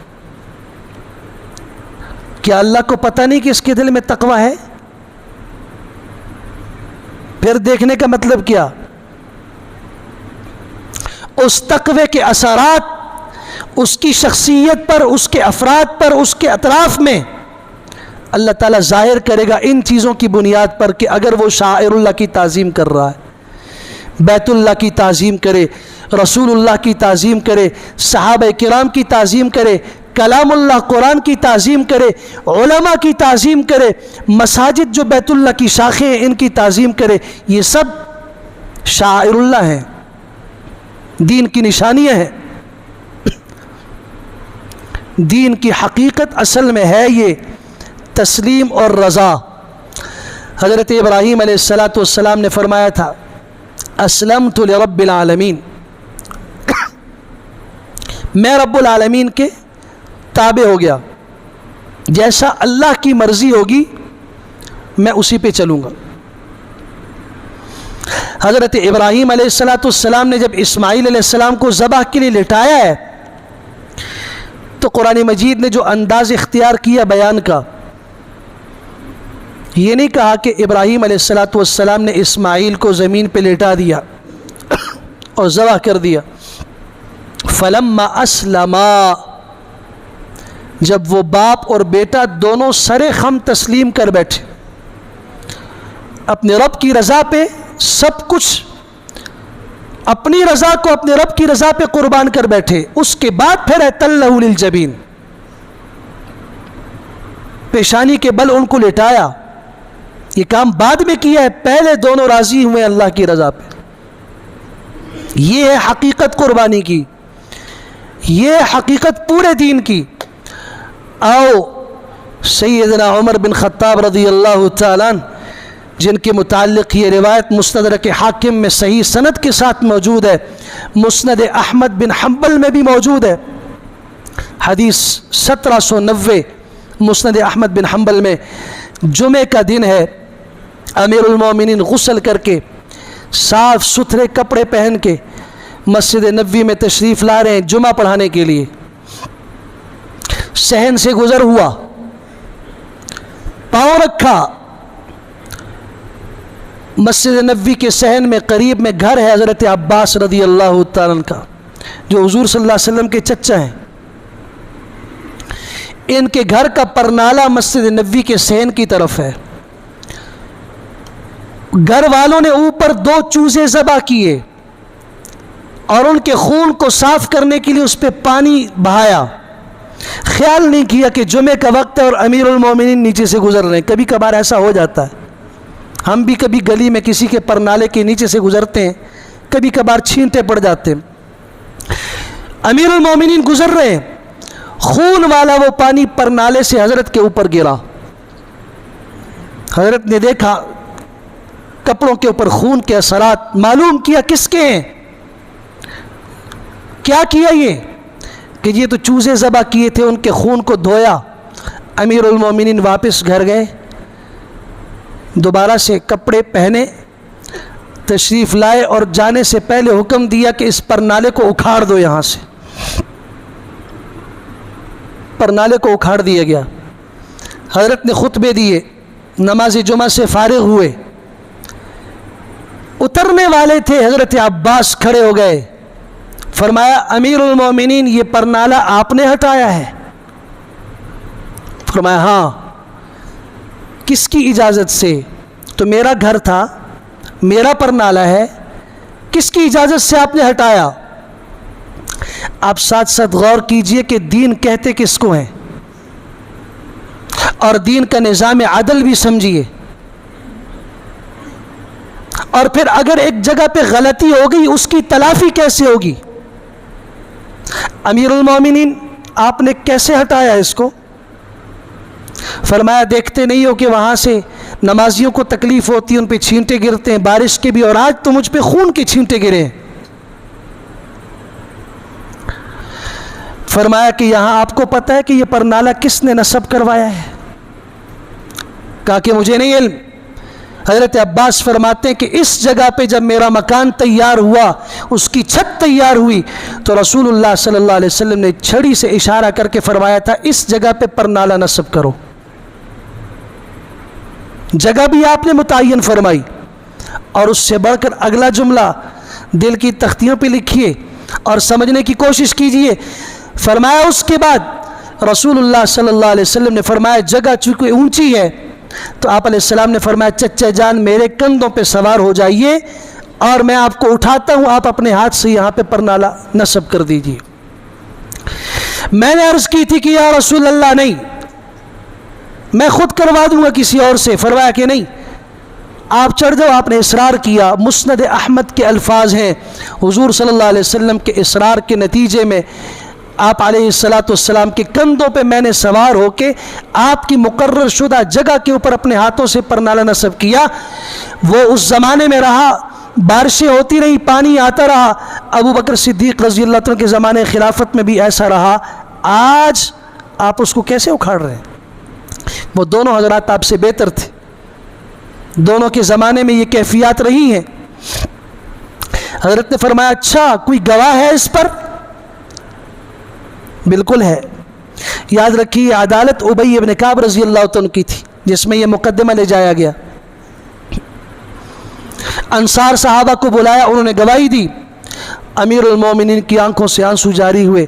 کیا اللہ کو پتہ نہیں کہ اس کے دل میں تقوی ہے؟ پھر دیکھنے کا مطلب کیا؟ اس تقوی کے اثرات اس کی شخصیت پر، اس کے افراد پر، اس کے اطراف میں اللہ تعالیٰ ظاہر کرے گا ان چیزوں کی بنیاد پر کہ اگر وہ شاعر اللہ کی تعظیم کر رہا ہے، بیت اللہ کی تعظیم کرے، رسول اللہ کی تعظیم کرے، صحابہ کرام کی تعظیم کرے، کلام اللہ قرآن کی تعظیم کرے، علماء کی تعظیم کرے، مساجد جو بیت اللہ کی شاخیں ہیں ان کی تعظیم کرے، یہ سب شاعر اللہ ہیں، دین کی نشانیاں ہیں۔ دین کی حقیقت اصل میں ہے یہ تسلیم اور رضا۔ حضرت ابراہیم علیہ السلام نے فرمایا تھا اسلمت لرب العالمین، میں رب العالمین کے تابع ہو گیا، جیسا اللہ کی مرضی ہوگی میں اسی پہ چلوں گا۔ حضرت ابراہیم علیہ السلام نے جب اسماعیل علیہ السلام کو ذبح کے لیے لٹایا ہے تو قرآن مجید نے جو انداز اختیار کیا بیان کا، یہ نہیں کہا کہ ابراہیم علیہ السلام نے اسماعیل کو زمین پہ لٹا دیا اور ذبح کر دیا۔ فلما اسلما، جب وہ باپ اور بیٹا دونوں سر خم تسلیم کر بیٹھے، اپنے رب کی رضا پہ سب کچھ، اپنی رضا کو اپنے رب کی رضا پہ قربان کر بیٹھے، اس کے بعد پھر تلہ للجبین، پیشانی کے بل ان کو لٹایا۔ یہ کام بعد میں کیا ہے، پہلے دونوں راضی ہوئے اللہ کی رضا پہ۔ یہ ہے حقیقت قربانی کی، یہ حقیقت پورے دین کی۔ آؤ سیدنا عمر بن خطاب رضی اللہ تعالیٰ عنہ، جن کے متعلق یہ روایت مستدرک حاکم میں صحیح سند کے ساتھ موجود ہے، مسند احمد بن حنبل میں بھی موجود ہے، حدیث 1790 مسند احمد بن حنبل میں جمعے کا دن ہے، امیر المومنین غسل کر کے صاف ستھرے کپڑے پہن کے مسجد نبوی میں تشریف لا رہے ہیں جمعہ پڑھانے کے لیے۔ صحن سے گزر ہوا، پاؤں رکھا، مسجد نبوی کے صحن میں قریب میں گھر ہے حضرت عباس رضی اللہ تعالیٰ عنہ کا، جو حضور صلی اللہ علیہ وسلم کے چچا ہیں۔ ان کے گھر کا پرنالہ مسجد نبوی کے صحن کی طرف ہے۔ گھر والوں نے اوپر 2 چوزے ذبح کیے اور ان کے خون کو صاف کرنے کے لیے اس پہ پانی بہایا۔ خیال نہیں کیا کہ جمعے کا وقت ہے اور امیر المومنین نیچے سے گزر رہے ہیں۔ کبھی کبھار ایسا ہو جاتا ہے، ہم بھی کبھی گلی میں کسی کے پرنالے کے نیچے سے گزرتے ہیں، کبھی کبھار چھینٹے پڑ جاتے ہیں۔ امیر المومنین گزر رہے ہیں، خون والا وہ پانی پرنالے سے حضرت کے اوپر گرا۔ حضرت نے دیکھا کپڑوں کے اوپر خون کے اثرات، معلوم کیا کس کے ہیں، کیا کیا یہ کہ یہ تو چوزے ذبح کیے تھے، ان کے خون کو دھویا۔ امیر المومنین واپس گھر گئے، دوبارہ سے کپڑے پہنے تشریف لائے اور جانے سے پہلے حکم دیا کہ اس پرنالے کو اکھاڑ دو۔ یہاں سے پرنالے کو اکھاڑ دیا گیا۔ حضرت نے خطبے دیے، نماز جمعہ سے فارغ ہوئے، اترنے والے تھے، حضرت عباس کھڑے ہو گئے، فرمایا امیر المومنین یہ پرنالہ آپ نے ہٹایا ہے؟ فرمایا ہاں۔ کس کی اجازت سے؟ تو میرا گھر تھا، میرا پرنالہ ہے، کس کی اجازت سے آپ نے ہٹایا؟ آپ ساتھ ساتھ غور کیجئے کہ دین کہتے کس کو ہیں، اور دین کا نظام عدل بھی سمجھیے۔ اور پھر اگر ایک جگہ پہ غلطی ہو گئی اس کی تلافی کیسے ہوگی؟ امیر المومنین آپ نے کیسے ہٹایا اس کو؟ فرمایا دیکھتے نہیں ہو کہ وہاں سے نمازیوں کو تکلیف ہوتی ہے، ان پہ چھینٹے گرتے ہیں بارش کے بھی، اور آج تو مجھ پہ خون کے چھینٹے گرے ہیں۔ فرمایا کہ یہاں آپ کو پتہ ہے کہ یہ پرنالہ کس نے نصب کروایا ہے؟ کہا کہ مجھے نہیں علم۔ حضرت عباس فرماتے ہیں کہ اس جگہ پہ جب میرا مکان تیار ہوا، اس کی چھت تیار ہوئی، تو رسول اللہ صلی اللہ علیہ وسلم نے چھڑی سے اشارہ کر کے فرمایا تھا اس جگہ پہ پرنالہ نصب کرو۔ جگہ بھی آپ نے متعین فرمائی، اور اس سے بڑھ کر اگلا جملہ دل کی تختیوں پہ لکھیے اور سمجھنے کی کوشش کیجئے۔ فرمایا اس کے بعد رسول اللہ صلی اللہ علیہ وسلم نے فرمایا جگہ چونکہ اونچی ہے، تو آپ علیہ السلام نے فرمایا چچا جان میرے کندھوں پہ سوار ہو جائیے اور میں آپ کو اٹھاتا ہوں، آپ اپنے ہاتھ سے یہاں پہ پرنالہ نصب کر دیجئے۔ میں نے عرض کی تھی کہ یا رسول اللہ نہیں، میں خود کروا دوں گا کسی اور سے۔ فرمایا کہ نہیں، آپ چڑھ جاؤ۔ آپ نے اصرار کیا۔ مسند احمد کے الفاظ ہیں، حضور صلی اللہ علیہ وسلم کے اصرار کے نتیجے میں آپ علیہ السلام کے کندھوں پہ میں نے سوار ہو کے آپ کی مقرر شدہ جگہ کے اوپر اپنے ہاتھوں سے پرنالہ نصب کیا۔ وہ اس زمانے میں رہا، بارشیں ہوتی رہی، پانی آتا رہا۔ ابو بکر صدیق رضی اللہ عنہ کے زمانے خلافت میں بھی ایسا رہا۔ آج آپ اس کو کیسے اکھاڑ رہے ہیں؟ وہ دونوں حضرات آپ سے بہتر تھے، دونوں کے زمانے میں یہ کیفیات رہی ہیں۔ حضرت نے فرمایا اچھا کوئی گواہ ہے اس پر؟ بالکل ہے۔ یاد رکھیے عدالت ابی بن کعب رضی اللہ عنہ کی تھی، جس میں یہ مقدمہ لے جایا گیا۔ انصار صحابہ کو بلایا، انہوں نے گواہی دی۔ امیر المومنین کی آنکھوں سے آنسو جاری ہوئے،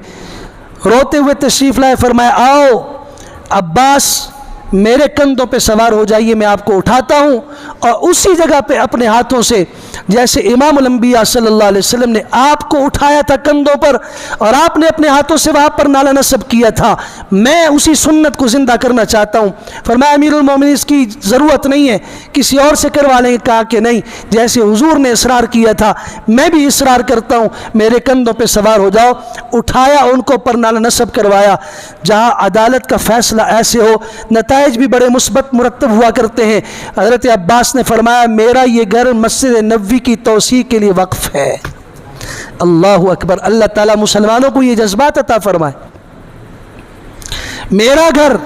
روتے ہوئے تشریف لائے، فرمایا آؤ عباس میرے کندھوں پہ سوار ہو جائیے، میں آپ کو اٹھاتا ہوں، اور اسی جگہ پہ اپنے ہاتھوں سے جیسے امام الانبیاء صلی اللہ علیہ وسلم نے آپ کو اٹھایا تھا کندھوں پر اور آپ نے اپنے ہاتھوں سے وہاں پر نالہ نصب کیا تھا، میں اسی سنت کو زندہ کرنا چاہتا ہوں۔ فرمایا امیر المومنین اس کی ضرورت نہیں ہے، کسی اور سے کروا لیں گے۔ کہا کہ نہیں، جیسے حضور نے اصرار کیا تھا میں بھی اصرار کرتا ہوں، میرے کندھوں پہ سوار ہو جاؤ۔ اٹھایا، ان کو پر نالہ نصب کروایا۔ جہاں عدالت کا فیصلہ ایسے ہو نتائج بھی بڑے مثبت مرتب ہوا کرتے ہیں۔ حضرت عباس نے فرمایا میرا یہ گھر مسجد نبوی کی توسیع کے لیے وقف ہے۔ اللہ اکبر! اللہ تعالیٰ مسلمانوں کو یہ جذبات عطا فرمائے۔ میرا گھر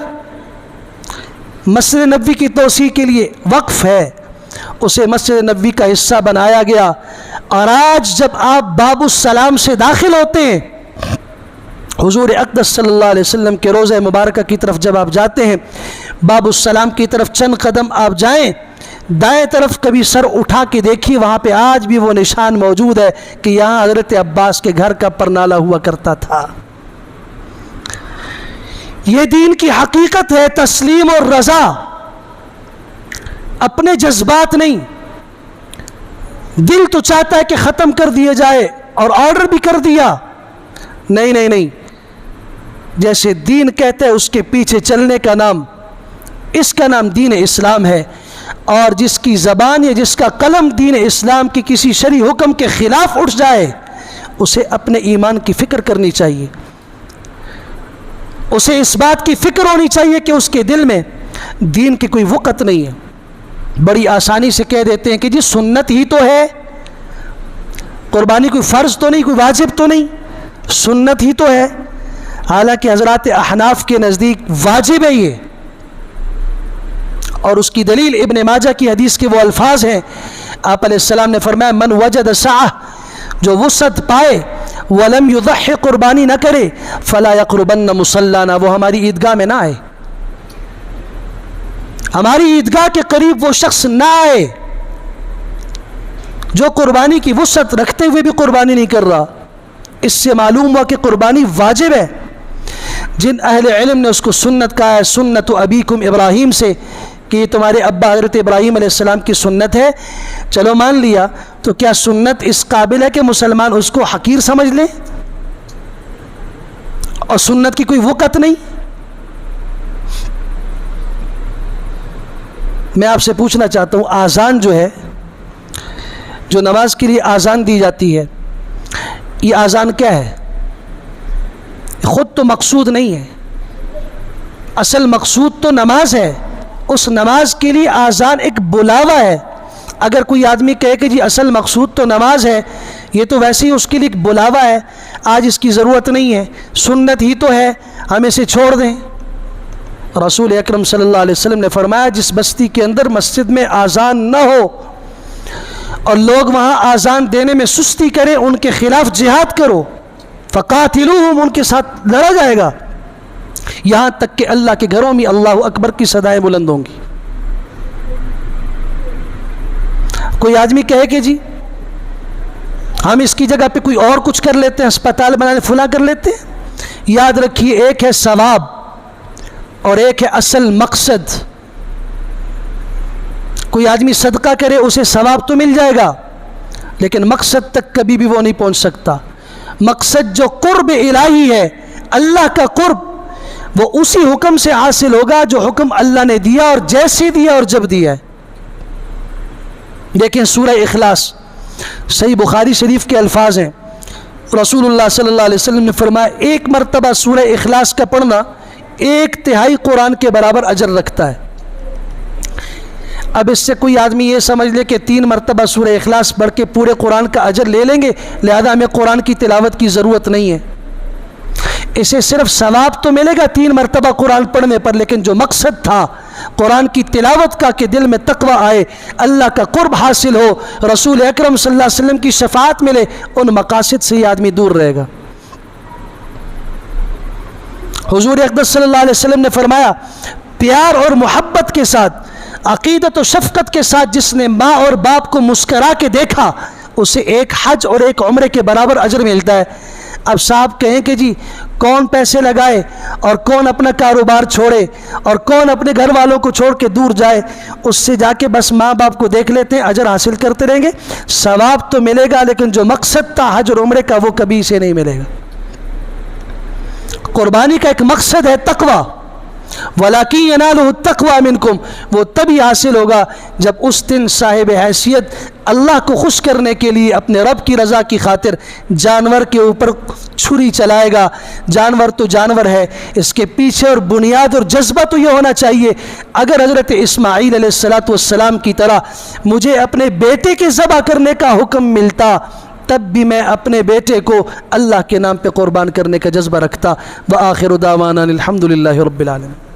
مسجد نبوی کی توسیع کے لیے وقف ہے، اسے مسجد نبوی کا حصہ بنایا گیا۔ اور آج جب آپ باب السلام سے داخل ہوتے ہیں، حضور اقدس صلی اللہ علیہ وسلم کے روضہ مبارکہ کی طرف جب آپ جاتے ہیں، باب السلام کی طرف چند قدم آپ جائیں، دائیں طرف کبھی سر اٹھا کے دیکھیے، وہاں پہ آج بھی وہ نشان موجود ہے کہ یہاں حضرت عباس کے گھر کا پرنالہ ہوا کرتا تھا۔ یہ دین کی حقیقت ہے، تسلیم اور رضا، اپنے جذبات نہیں۔ دل تو چاہتا ہے کہ ختم کر دیا جائے اور آرڈر بھی کر دیا، نہیں نہیں نہیں، جیسے دین کہتا ہے اس کے پیچھے چلنے کا نام، اس کا نام دین اسلام ہے۔ اور جس کی زبان یا جس کا قلم دین اسلام کی کسی شرعی حکم کے خلاف اٹھ جائے، اسے اپنے ایمان کی فکر کرنی چاہیے، اسے اس بات کی فکر ہونی چاہیے کہ اس کے دل میں دین کی کوئی وقت نہیں ہے۔ بڑی آسانی سے کہہ دیتے ہیں کہ جی سنت ہی تو ہے، قربانی کوئی فرض تو نہیں، کوئی واجب تو نہیں، سنت ہی تو ہے۔ حالانکہ حضرات احناف کے نزدیک واجب ہے یہ، اور اس کی دلیل ابن ماجہ کی حدیث کے وہ الفاظ ہیں، آپ علیہ السلام نے فرمایا من وجد سعہ، جو وسعت پائے، ولم یضحی، قربانی نہ کرے، فلا یقربن مصلانا، وہ ہماری عیدگاہ میں نہ آئے، ہماری عیدگاہ کے قریب وہ شخص نہ آئے جو قربانی کی وسعت رکھتے ہوئے بھی قربانی نہیں کر رہا۔ اس سے معلوم ہوا کہ قربانی واجب ہے۔ جن اہل علم نے اس کو سنت کہا ہے، سنت ابیکم ابراہیم سے، کہ یہ تمہارے ابا حضرت ابراہیم علیہ السلام کی سنت ہے، چلو مان لیا، تو کیا سنت اس قابل ہے کہ مسلمان اس کو حقیر سمجھ لیں اور سنت کی کوئی وقت نہیں؟ میں آپ سے پوچھنا چاہتا ہوں، آذان جو ہے، جو نماز کے لیے آذان دی جاتی ہے، یہ آذان کیا ہے؟ خود تو مقصود نہیں ہے، اصل مقصود تو نماز ہے، اس نماز کے لیے آذان ایک بلاوا ہے۔ اگر کوئی آدمی کہے کہ جی اصل مقصود تو نماز ہے، یہ تو ویسے ہی اس کے لیے ایک بلاوا ہے، آج اس کی ضرورت نہیں ہے، سنت ہی تو ہے، ہم اسے چھوڑ دیں۔ رسول اکرم صلی اللہ علیہ وسلم نے فرمایا جس بستی کے اندر مسجد میں آذان نہ ہو اور لوگ وہاں آذان دینے میں سستی کریں، ان کے خلاف جہاد کرو، فقاتلوہم، ان کے ساتھ لڑا جائے گا، یہاں تک کہ اللہ کے گھروں میں اللہ اکبر کی صدائیں بلند ہوں گی۔ کوئی آدمی کہے کہ جی ہم اس کی جگہ پہ کوئی اور کچھ کر لیتے ہیں، اسپتال بنانے فلاں کر لیتے ہیں، یاد رکھیے ایک ہے ثواب اور ایک ہے اصل مقصد۔ کوئی آدمی صدقہ کرے، اسے ثواب تو مل جائے گا، لیکن مقصد تک کبھی بھی وہ نہیں پہنچ سکتا۔ مقصد جو قرب الہی ہے، اللہ کا قرب، وہ اسی حکم سے حاصل ہوگا جو حکم اللہ نے دیا اور جیسے دیا اور جب دیا ہے۔ دیکھیں سورہ اخلاص، صحیح بخاری شریف کے الفاظ ہیں، رسول اللہ صلی اللہ علیہ وسلم نے فرمایا ایک مرتبہ سورہ اخلاص کا پڑھنا 1/3 قرآن کے برابر اجر رکھتا ہے۔ اب اس سے کوئی آدمی یہ سمجھ لے کہ 3 مرتبہ سورہ اخلاص پڑھ کے پورے قرآن کا اجر لے لیں گے، لہذا ہمیں قرآن کی تلاوت کی ضرورت نہیں ہے۔ اسے صرف ثواب تو ملے گا 3 مرتبہ قرآن پڑھنے پر، لیکن جو مقصد تھا قرآن کی تلاوت کا کہ دل میں تقوی آئے، اللہ کا قرب حاصل ہو، رسول اکرم صلی اللہ علیہ وسلم کی شفاعت ملے، ان مقاصد سے یہ آدمی دور رہے گا۔ حضور اقدس صلی اللہ علیہ وسلم نے فرمایا پیار اور محبت کے ساتھ، عقیدت و شفقت کے ساتھ جس نے ماں اور باپ کو مسکرا کے دیکھا، اسے ایک حج اور ایک عمرے کے برابر اجر ملتا ہے۔ اب صاحب کہیں کہ جی کون پیسے لگائے اور کون اپنا کاروبار چھوڑے اور کون اپنے گھر والوں کو چھوڑ کے دور جائے، اس سے جا کے بس ماں باپ کو دیکھ لیتے ہیں، اجر حاصل کرتے رہیں گے، ثواب تو ملے گا لیکن جو مقصد تھا حج اور عمرے کا وہ کبھی اسے نہیں ملے گا۔ قربانی کا ایک مقصد ہے تقوی، وَلَكِنْ يَنَالُهُ التَّقْوَى مِنْكُمْ، وہ تبھی حاصل ہوگا جب اس دن صاحب حیثیت اللہ کو خوش کرنے کے لیے اپنے رب کی رضا کی خاطر جانور کے اوپر چھری چلائے گا۔ جانور تو جانور ہے، اس کے پیچھے اور بنیاد اور جذبہ تو یہ ہونا چاہیے، اگر حضرت اسماعیل علیہ السلام کی طرح مجھے اپنے بیٹے کے ذبح کرنے کا حکم ملتا، تب بھی میں اپنے بیٹے کو اللہ کے نام پہ قربان کرنے کا جذبہ رکھتا۔ وآخر دعوانا الحمد للہ رب العالمین۔